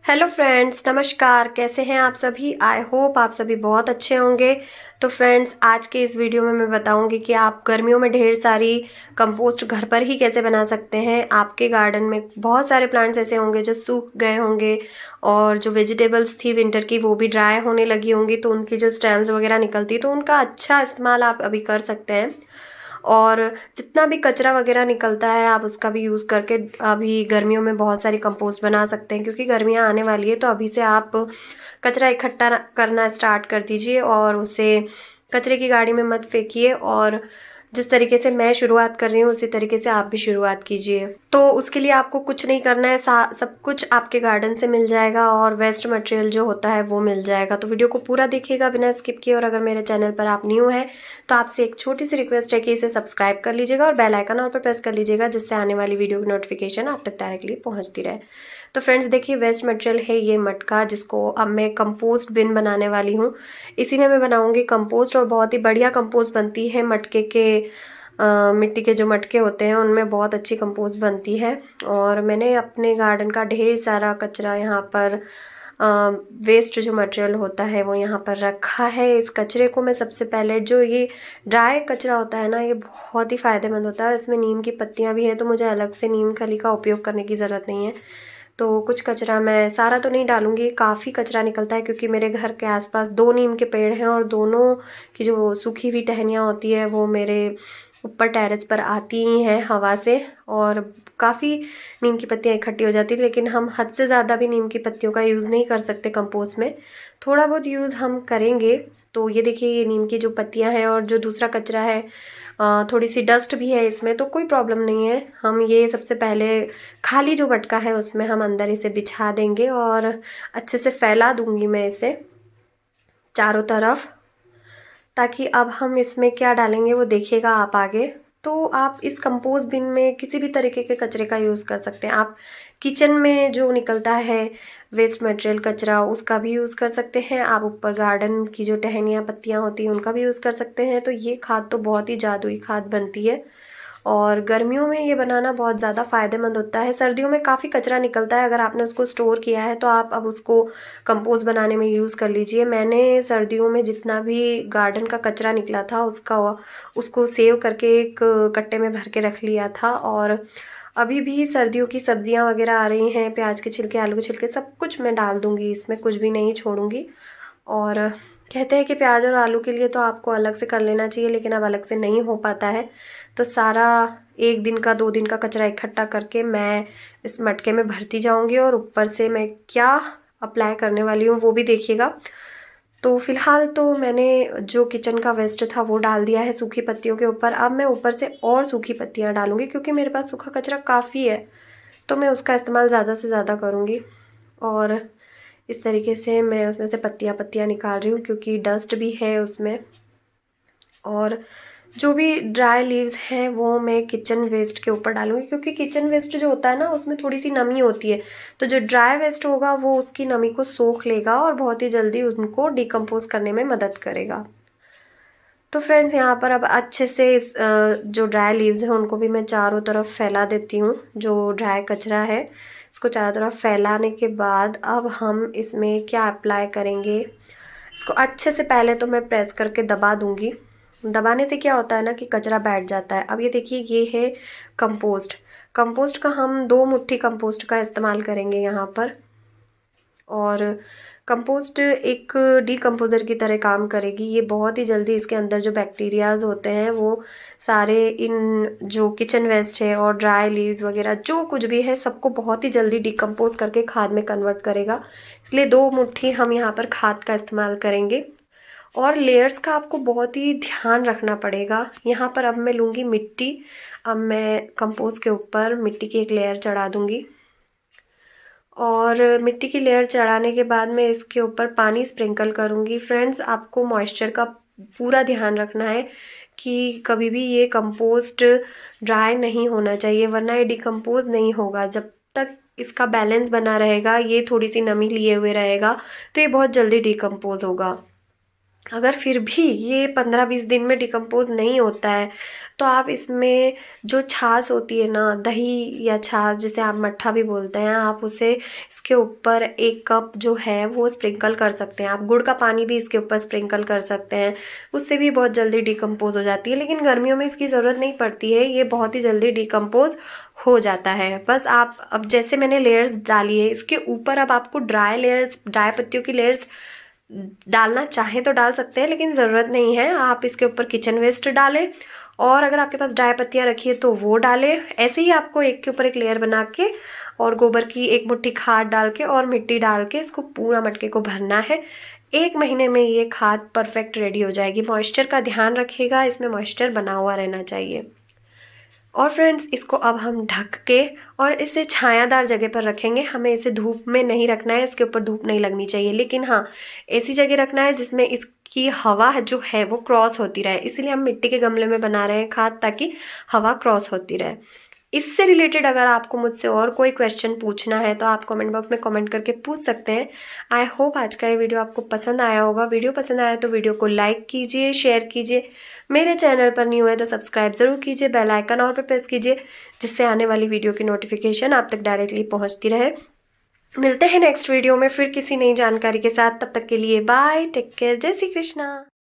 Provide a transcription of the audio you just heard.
Hello friends, नमस्कार। कैसे हैं आप सभी? आई होप आप सभी बहुत अच्छे होंगे। तो फ्रेंड्स, आज के इस वीडियो में मैं बताऊंगी कि आप गर्मियों में ढेर सारी कंपोस्ट घर पर ही कैसे बना सकते हैं। आपके गार्डन में बहुत सारे प्लांट्स ऐसे होंगे जो सूख गए होंगे और जो वेजिटेबल्स थी विंटर की वो भी ड्राई होने लगी होंगी, तो उनकी जो स्टेम्स वगैरह निकलती तो उनका अच्छा इस्तेमाल आप अभी कर सकते हैं। और जितना भी कचरा वगैरह निकलता है आप उसका भी यूज़ करके अभी गर्मियों में बहुत सारी कंपोस्ट बना सकते हैं, क्योंकि गर्मियाँ आने वाली है। तो अभी से आप कचरा इकट्ठा करना स्टार्ट कर दीजिए और उसे कचरे की गाड़ी में मत फेंकिए। और जिस तरीके से मैं शुरुआत कर रही हूँ उसी तरीके से आप भी शुरुआत कीजिए। तो उसके लिए आपको कुछ नहीं करना है, सब कुछ आपके गार्डन से मिल जाएगा और वेस्ट मटेरियल जो होता है वो मिल जाएगा। तो वीडियो को पूरा देखिएगा बिना स्किप किए। और अगर मेरे चैनल पर आप न्यू हैं तो आपसे एक छोटी सी रिक्वेस्ट है कि इसे सब्सक्राइब कर लीजिएगा और बेल आइकन ऑल पर प्रेस कर लीजिएगा, जिससे आने वाली वीडियो की नोटिफिकेशन आप तक डायरेक्टली पहुंचती रहे। तो फ्रेंड्स देखिए, वेस्ट मटेरियल है ये मटका, जिसको अब मैं कंपोस्ट बिन बनाने वाली हूँ। इसी में मैं बनाऊंगी कंपोस्ट, और बहुत ही बढ़िया कंपोस्ट बनती है। मटके के मिट्टी के जो मटके होते हैं उनमें बहुत अच्छी कंपोस्ट बनती है। और मैंने अपने गार्डन का ढेर सारा कचरा यहाँ पर वेस्ट जो मटेरियल होता है वो यहाँ पर रखा है। इस कचरे को मैं सबसे पहले, जो ये ड्राई कचरा होता है ना, ये बहुत ही फ़ायदेमंद होता है। इसमें नीम की पत्तियाँ भी हैं, तो मुझे अलग से नीम खली का उपयोग करने की ज़रूरत नहीं है। तो कुछ कचरा, मैं सारा तो नहीं डालूंगी, काफ़ी कचरा निकलता है क्योंकि मेरे घर के आसपास दो नीम के पेड़ हैं और दोनों की जो सूखी हुई टहनियाँ होती है वो मेरे ऊपर टेरेस पर आती ही हैं हवा से, और काफ़ी नीम की पत्तियाँ इकट्ठी हो जाती है। लेकिन हम हद से ज़्यादा भी नीम की पत्तियों का यूज़ नहीं कर सकते कंपोस्ट में, थोड़ा बहुत यूज़ हम करेंगे। तो ये देखिए, ये नीम की जो पत्तियाँ हैं और जो दूसरा कचरा है, थोड़ी सी डस्ट भी है इसमें, तो कोई प्रॉब्लम नहीं है। हम ये सबसे पहले खाली जो मटका है उसमें हम अंदर इसे बिछा देंगे और अच्छे से फैला दूंगी मैं इसे चारों तरफ, ताकि अब हम इसमें क्या डालेंगे वो देखिएगा आप आगे। तो आप इस कंपोस्ट बिन में किसी भी तरीके के कचरे का यूज़ कर सकते हैं। आप किचन में जो निकलता है वेस्ट मटेरियल कचरा उसका भी यूज़ कर सकते हैं। आप ऊपर गार्डन की जो टहनियाँ पत्तियाँ होती हैं उनका भी यूज़ कर सकते हैं। तो ये खाद तो बहुत ही जादुई खाद बनती है और गर्मियों में ये बनाना बहुत ज़्यादा फ़ायदेमंद होता है। सर्दियों में काफ़ी कचरा निकलता है, अगर आपने उसको स्टोर किया है तो आप अब उसको कंपोस्ट बनाने में यूज़ कर लीजिए। मैंने सर्दियों में जितना भी गार्डन का कचरा निकला था उसको सेव करके एक कट्टे में भर के रख लिया था। और अभी भी सर्दियों की सब्जियां वगैरह आ रही हैं, प्याज के छिलके, आलू के छिलके, सब कुछ मैं डाल दूंगी इसमें, कुछ भी नहीं छोड़ूंगी। और कहते हैं कि प्याज और आलू के लिए तो आपको अलग से कर लेना चाहिए, लेकिन अब अलग से नहीं हो पाता है। तो सारा एक दिन का 2 दिन का कचरा इकट्ठा करके मैं इस मटके में भरती जाऊंगी और ऊपर से मैं क्या अप्लाई करने वाली हूँ वो भी देखिएगा। तो फिलहाल तो मैंने जो किचन का वेस्ट था वो डाल दिया है सूखी पत्तियों के ऊपर। अब मैं ऊपर से और सूखी पत्तियाँ डालूंगी, क्योंकि मेरे पास सूखा कचरा काफ़ी है, तो मैं उसका इस्तेमाल ज़्यादा से ज़्यादा करूँगी। और इस तरीके से मैं उसमें से पत्तियाँ पत्तियाँ निकाल रही हूँ, क्योंकि डस्ट भी है उसमें। और जो भी ड्राई लीव्स हैं वो मैं किचन वेस्ट के ऊपर डालूंगी, क्योंकि किचन वेस्ट जो होता है ना उसमें थोड़ी सी नमी होती है। तो जो ड्राई वेस्ट होगा वो उसकी नमी को सोख लेगा और बहुत ही जल्दी उनको डिकम्पोज करने में मदद करेगा। तो फ्रेंड्स, यहाँ पर अब अच्छे से इस जो ड्राई लीव्स हैं उनको भी मैं चारों तरफ फैला देती हूँ। जो ड्राई कचरा है इसको चारों तरफ फैलाने के बाद अब हम इसमें क्या अप्लाई करेंगे, इसको अच्छे से पहले तो मैं प्रेस करके दबा दूंगी। दबाने से क्या होता है ना कि कचरा बैठ जाता है। अब ये देखिए, ये है कंपोस्ट। कंपोस्ट का हम 2 मुट्ठी कंपोस्ट का इस्तेमाल करेंगे यहाँ पर। और कंपोस्ट एक डीकम्पोज़र की तरह काम करेगी। ये बहुत ही जल्दी इसके अंदर जो बैक्टीरियाज होते हैं वो सारे इन जो किचन वेस्ट है और ड्राई लीव्स वगैरह जो कुछ भी है सबको बहुत ही जल्दी डिकम्पोज करके खाद में कन्वर्ट करेगा। इसलिए 2 मुट्ठी हम यहाँ पर खाद का इस्तेमाल करेंगे। और लेयर्स का आपको बहुत ही ध्यान रखना पड़ेगा। यहाँ पर अब मैं लूँगी मिट्टी। अब मैं कंपोस्ट के ऊपर मिट्टी की एक लेयर चढ़ा दूँगी और मिट्टी की लेयर चढ़ाने के बाद मैं इसके ऊपर पानी स्प्रिंकल करूँगी। फ्रेंड्स, आपको मॉइस्चर का पूरा ध्यान रखना है कि कभी भी ये कंपोस्ट ड्राई नहीं होना चाहिए, वरना ये डिकम्पोज नहीं होगा। जब तक इसका बैलेंस बना रहेगा, ये थोड़ी सी नमी लिए हुए रहेगा, तो ये बहुत जल्दी डिकम्पोज होगा। अगर फिर भी ये 15-20 दिन में डिकम्पोज नहीं होता है तो आप इसमें जो छाछ होती है ना, दही या छाछ जिसे आप मट्ठा भी बोलते हैं, आप उसे इसके ऊपर 1 कप जो है वो स्प्रिंकल कर सकते हैं। आप गुड़ का पानी भी इसके ऊपर स्प्रिंकल कर सकते हैं, उससे भी बहुत जल्दी डिकम्पोज हो जाती है। लेकिन गर्मियों में इसकी ज़रूरत नहीं पड़ती है, ये बहुत ही जल्दी डिकम्पोज हो जाता है। बस आप अब जैसे मैंने लेयर्स डाली है इसके ऊपर, अब आपको ड्राई पत्तियों की लेयर्स डालना चाहें तो डाल सकते हैं, लेकिन ज़रूरत नहीं है। आप इसके ऊपर किचन वेस्ट डालें, और अगर आपके पास ड्राई पत्तियाँ रखी है तो वो डालें। ऐसे ही आपको एक के ऊपर एक लेयर बना के और गोबर की 1 मुट्ठी खाद डाल के और मिट्टी डाल के इसको पूरा मटके को भरना है। 1 महीने में ये खाद परफेक्ट रेडी हो जाएगी। मॉइस्चर का ध्यान रखिएगा, इसमें मॉइस्चर बना हुआ रहना चाहिए। और फ्रेंड्स, इसको अब हम ढक के और इसे छायादार जगह पर रखेंगे। हमें इसे धूप में नहीं रखना है, इसके ऊपर धूप नहीं लगनी चाहिए, लेकिन हाँ ऐसी जगह रखना है जिसमें इसकी हवा जो है वो क्रॉस होती रहे। इसीलिए हम मिट्टी के गमले में बना रहे हैं खाद, ताकि हवा क्रॉस होती रहे। इससे रिलेटेड अगर आपको मुझसे और कोई क्वेश्चन पूछना है तो आप कमेंट बॉक्स में कमेंट करके पूछ सकते हैं। आई होप आज का ये वीडियो आपको पसंद आया होगा। वीडियो पसंद आया तो वीडियो को लाइक कीजिए, शेयर कीजिए। मेरे चैनल पर न्यू है तो सब्सक्राइब ज़रूर कीजिए, बेल आइकन और पे प्रेस कीजिए, जिससे आने वाली वीडियो की नोटिफिकेशन आप तक डायरेक्टली पहुंचती रहे। मिलते हैं नेक्स्ट वीडियो में फिर किसी नई जानकारी के साथ। तब तक के लिए बाय, टेक केयर, जय श्री कृष्णा।